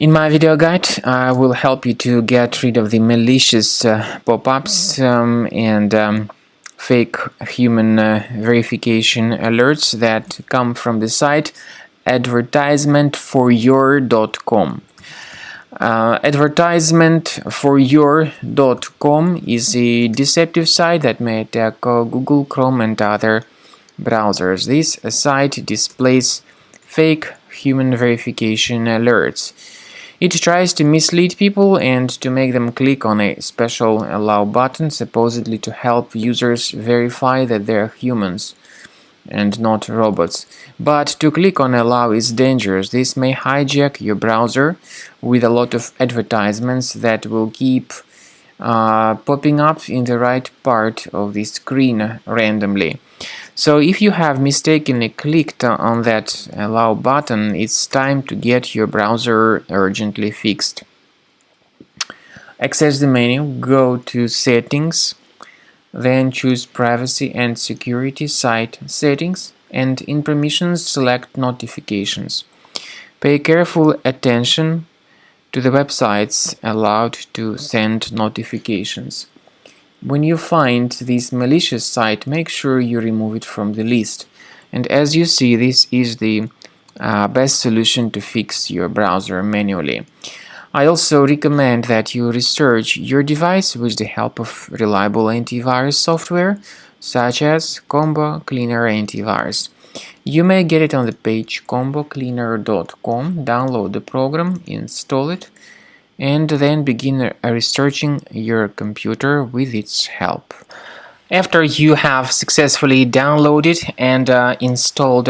In my video guide, I will help you to get rid of the malicious pop-ups and fake human verification alerts that come from the site advertisementforyour.com. Advertisementforyour.com is a deceptive site that may attack Google Chrome and other browsers. This site displays fake human verification alerts. It tries to mislead people and to make them click on a special allow button, supposedly to help users verify that they're humans and not robots. But to click on allow is dangerous. This may hijack your browser with a lot of advertisements that will keep popping up in the right part of the screen randomly. So if you have mistakenly clicked on that allow button, it's time to get your browser urgently fixed. Access the menu, go to Settings, then choose Privacy and Security, Site Settings, and in Permissions select Notifications. Pay careful attention to the websites allowed to send notifications. When you find this malicious site, make sure you remove it from the list. And as you see, this is the best solution to fix your browser manually. I also recommend that you research your device with the help of reliable antivirus software, such as Combo Cleaner Antivirus. You may get it on the page combocleaner.com, download the program, install it, and then begin researching your computer with its help. After you have successfully downloaded and installed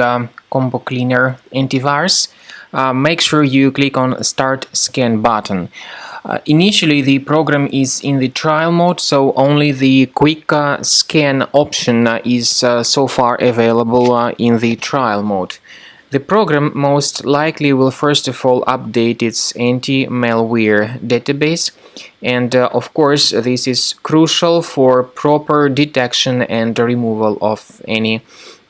Combo Cleaner Antivirus, make sure you click on Start Scan button. Initially, the program is in the trial mode, so only the quick scan option is so far available in the trial mode. The program most likely will first of all update its anti-malware database, and of course this is crucial for proper detection and removal of any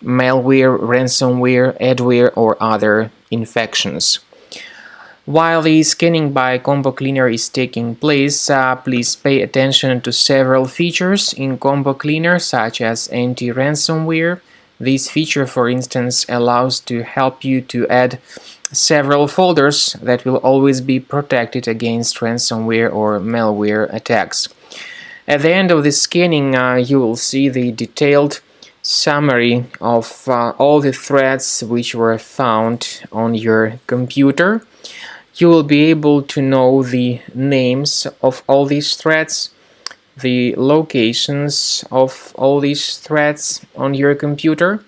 malware, ransomware, adware or other infections. While the scanning by Combo Cleaner is taking place, please pay attention to several features in Combo Cleaner, such as anti-ransomware. This feature, for instance, allows to help you to add several folders that will always be protected against ransomware or malware attacks. At the end of the scanning, you will see the detailed summary of all the threats which were found on your computer. You will be able to know the names of all these threats, the locations of all these threats on your computer,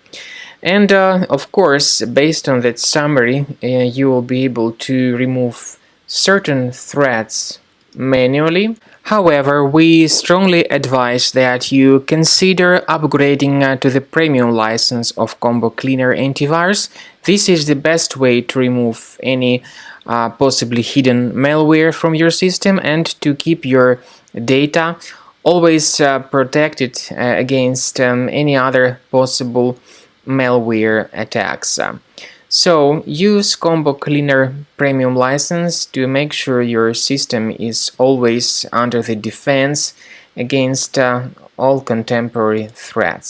and of course, based on that summary, you will be able to remove certain threats manually. However, we strongly advise that you consider upgrading to the premium license of Combo Cleaner Antivirus. This is the best way to remove any possibly hidden malware from your system and to keep your data always protected against any other possible malware attacks. So use Combo Cleaner Premium license to make sure your system is always under the defense against all contemporary threats.